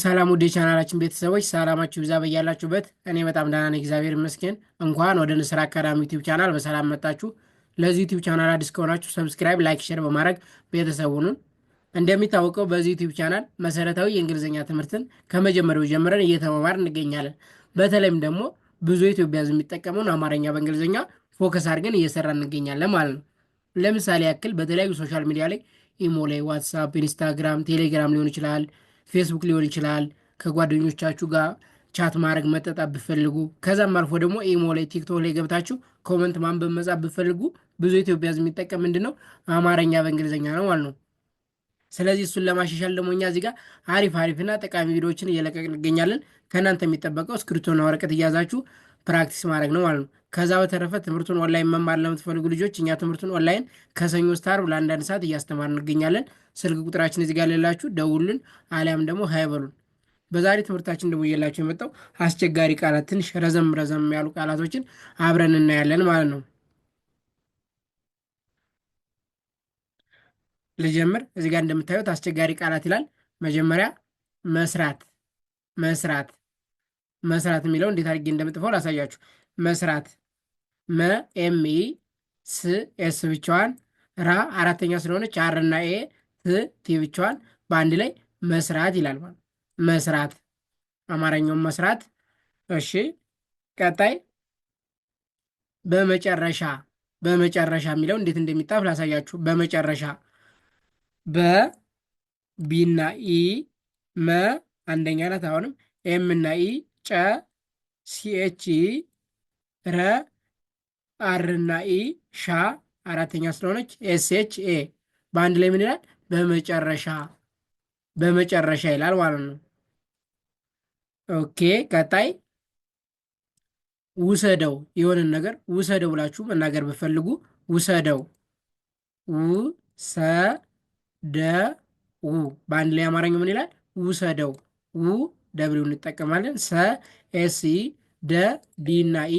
ሰላም ወደ ቻናላችን ቤተሰቦች ሰላማችሁ ይብዛ በያላችሁበት። እኔ በጣም ደህና ነኝ፣ እግዚአብሔር ይመስገን። እንኳን ወደ ንስር አካዳሚ ዩቲዩብ ቻናል በሰላም መጣችሁ። ለዚህ ዩቲዩብ ቻናል አዲስ ከሆናችሁ ሰብስክራይብ፣ ላይክ፣ ሼር በማድረግ ቤተሰቡንን እንደሚታወቀው በዚህ ዩቲዩብ ቻናል መሰረታዊ የእንግሊዝኛ ትምህርትን ከመጀመሪያው ጀምረን እየተማማር እንገኛለን። በተለይም ደግሞ ብዙ የኢትዮጵያ ሕዝብ የሚጠቀመውን አማርኛ በእንግሊዝኛ ፎከስ አድርገን እየሰራ እንገኛለን ማለት ነው። ለምሳሌ ያክል በተለያዩ ሶሻል ሚዲያ ላይ ኢሞ ላይ፣ ዋትሳፕ፣ ኢንስታግራም፣ ቴሌግራም ሊሆን ይችላል፣ ፌስቡክ ሊሆን ይችላል። ከጓደኞቻችሁ ጋር ቻት ማድረግ መጠጣት ብፈልጉ፣ ከዛም አልፎ ደግሞ ኢሞ ላይ ቲክቶክ ላይ ገብታችሁ ኮመንት ማንበብ መጻፍ ብፈልጉ ብዙ ኢትዮጵያ ሕዝብ የሚጠቀም ምንድን ነው አማርኛ በእንግሊዝኛ ነው ማለት ነው። ስለዚህ እሱን ለማሻሻል ደግሞ እኛ እዚህ ጋር አሪፍና ጠቃሚ ቪዲዮዎችን እየለቀቅ እንገኛለን። ከእናንተ የሚጠበቀው እስክሪብቶና ወረቀት እያዛችሁ ፕራክቲስ ማድረግ ነው ማለት ነው። ከዛ በተረፈ ትምህርቱን ኦንላይን መማር ለምትፈልጉ ልጆች እኛ ትምህርቱን ኦንላይን ከሰኞ እስከ ዓርብ ለአንዳንድ ሰዓት እያስተማር እንገኛለን። ስልክ ቁጥራችን እዚህ ጋር ሌላችሁ ደውሉን፣ አሊያም ደግሞ ሀይበሉን። በዛሬ ትምህርታችን ደግሞ እየላችሁ የመጣው አስቸጋሪ ቃላት፣ ትንሽ ረዘም ያሉ ቃላቶችን አብረን እናያለን ማለት ነው። ልጀምር። እዚህ ጋር እንደምታዩት አስቸጋሪ ቃላት ይላል። መጀመሪያ መስራት መስራት የሚለው እንዴት አድርጌ እንደምጥፈው ላሳያችሁ። መስራት ኤም ኢ ስ ኤስ ብቻዋን፣ ራ አራተኛ ስለሆነች አር እና ኤ ቲ ብቻዋን በአንድ ላይ መስራት ይላል ማለት መስራት፣ አማርኛውን መስራት። እሺ ቀጣይ በመጨረሻ የሚለው እንዴት እንደሚጣፍ ላሳያችሁ። በመጨረሻ ቢና ኢ መ አንደኛ ናት። አሁንም ኤም እና ኢ ጨ ሲኤች ኢ ረ አር እና ኢ ሻ አራተኛ ስለሆነች ኤስኤች ኤ በአንድ ላይ ምን ይላል? በመጨረሻ ይላል ማለት ነው። ኦኬ ቀጣይ ውሰደው፣ የሆነን ነገር ውሰደው ብላችሁ መናገር ብፈልጉ ውሰደው፣ በአንድ ላይ አማርኛው ምን ይላል? ውሰደው። ደብሊው እንጠቀማለን። ሰ ኤስ ኢ ደ ዲ እና ኢ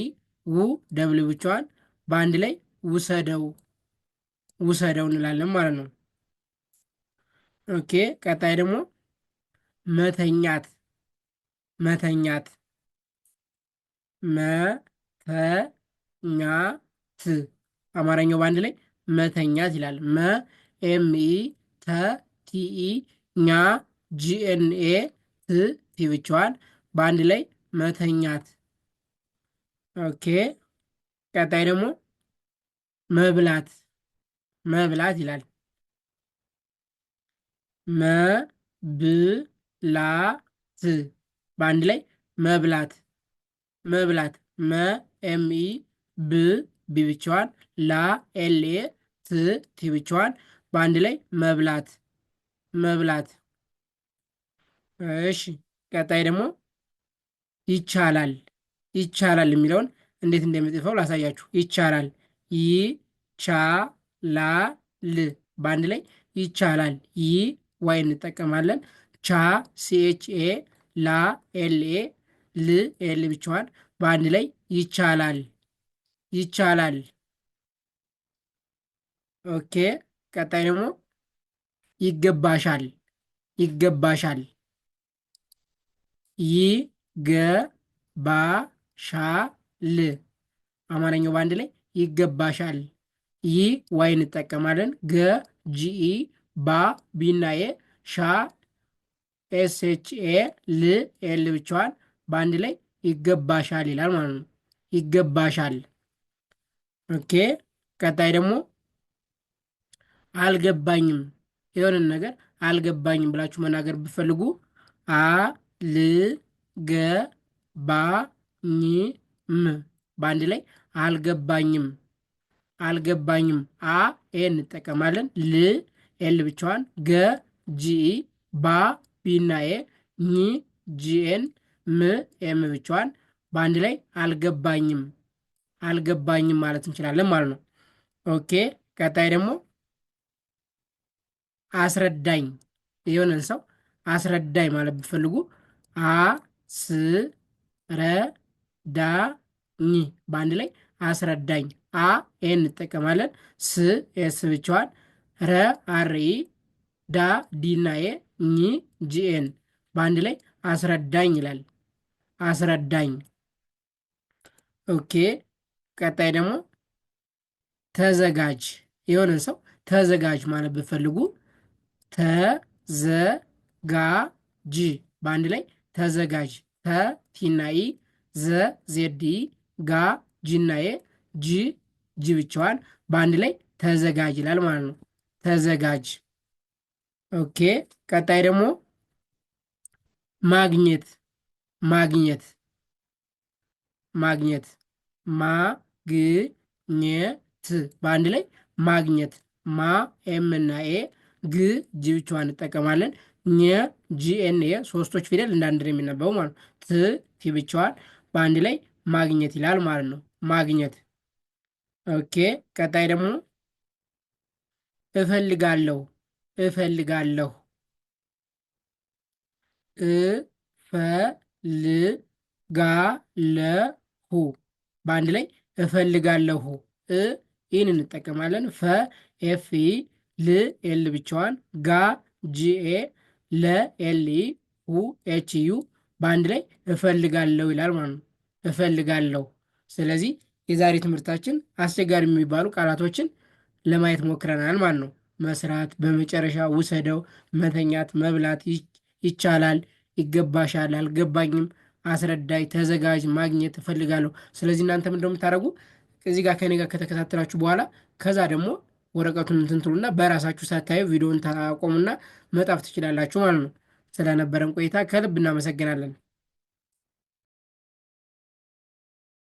ደብሊው ብቻዋን በአንድ ላይ ውሰደው እንላለን ማለት ነው። ኦኬ ቀጣይ ደግሞ መተኛት አማርኛው በአንድ ላይ መተኛት ይላል። ኤም ኢ ተ ቲ ኢ ኛ ጂኤንኤ ቲ ብቻዋን በአንድ ላይ መተኛት። ኦኬ ቀጣይ ደግሞ መብላት ይላል። መብላት በአንድ ላይ መብላት ኤም ኢ ብ ብቻዋን፣ ላ ኤልኤ ቲ ብቻዋን በአንድ ላይ መብላት። እሺ ቀጣይ ደግሞ ይቻላል የሚለውን እንዴት እንደሚጽፈው ላሳያችሁ። ይቻላል በአንድ ላይ ይቻላል። ዋይ እንጠቀማለን። ቻ ሲኤችኤ ላ ኤልኤ ል ኤል ብቻዋን በአንድ ላይ ይቻላል። ኦኬ ቀጣይ ደግሞ ይገባሻል አማርኛው በአንድ ላይ ይገባሻል። ዋይ እንጠቀማለን። ገ ጂኢ ባ ቢናዬ ሻ ኤስኤችኤ ል ኤል ብቻዋን በአንድ ላይ ይገባሻል ይላል ማለት ነው። ይገባሻል። ኦኬ ቀጣይ ደግሞ አልገባኝም፣ የሆነን ነገር አልገባኝም ብላችሁ መናገር ብፈልጉ በአንድ ላይ አልገባኝም። ኤ እንጠቀማለን። ል ኤል ብቻዋን፣ ገ ጂኢ ባ ቢና ኤ ኝ ጂኤን ም ኤም ብቻዋን በአንድ ላይ አልገባኝም ማለት እንችላለን ማለት ነው። ኦኬ ቀጣይ ደግሞ አስረዳኝ፣ የሆነን ሰው አስረዳኝ ማለት ብፈልጉ በአንድ ላይ አስረዳኝ። ኤ እንጠቀማለን። ስ ኤስ ብቻዋን፣ ረ አር ኢ ዳ ዲና ኤ ኝ ጂኤን በአንድ ላይ አስረዳኝ ይላል። አስረዳኝ። ኦኬ። ቀጣይ ደግሞ ተዘጋጅ። የሆነን ሰው ተዘጋጅ ማለት ብፈልጉ ተዘጋጅ በአንድ ላይ ተዘጋጅ። ተ ቲናኢ፣ ዘ ዜዲ፣ ጋ ጂናዬ፣ ጂ ጂ ብቻዋን በአንድ ላይ ተዘጋጅ ይላል ማለት ነው። ተዘጋጅ። ኦኬ። ቀጣይ ደግሞ ማግኘት። ማግኘት ማግኘት ማግኘት በአንድ ላይ ማግኘት። ማ ኤም እና ኤ፣ ግ ጂ ብቻዋን እንጠቀማለን። ኘ ጂኤንኤ ሶስቶች ፊደል እንዳንድ ነው የሚነበቡ ማለት ነው። ት ቲ ብቻዋን በአንድ ላይ ማግኘት ይላል ማለት ነው። ማግኘት። ኦኬ። ቀጣይ ደግሞ እፈልጋለሁ። እፈልጋለሁ እፈልጋለሁ በአንድ ላይ እፈልጋለሁ። ይህን እንጠቀማለን። ፈ ኤፍ ኢ፣ ል ኤል ብቻዋን፣ ጋ ጂኤ፣ ለ ኤል ኢ፣ ሁ ኤች ዩ በአንድ ላይ እፈልጋለሁ ይላል ማለት ነው። እፈልጋለሁ። ስለዚህ የዛሬ ትምህርታችን አስቸጋሪ የሚባሉ ቃላቶችን ለማየት ሞክረናል ማለት ነው። መስራት፣ በመጨረሻ ውሰደው፣ መተኛት፣ መብላት፣ ይቻላል፣ ይገባሻል፣ አልገባኝም፣ አስረዳኝ፣ ተዘጋጅ፣ ማግኘት እፈልጋለሁ። ስለዚህ እናንተ ምንድን ነው የምታደርጉ? እዚህ ጋር ከኔ ጋር ከተከታተላችሁ በኋላ ከዛ ደግሞ ወረቀቱን እንትን ትሉና በራሳችሁ ሳታዩ ቪዲዮን ታቆሙና መጣፍ ትችላላችሁ ማለት ነው። ስለነበረን ቆይታ ከልብ እናመሰግናለን።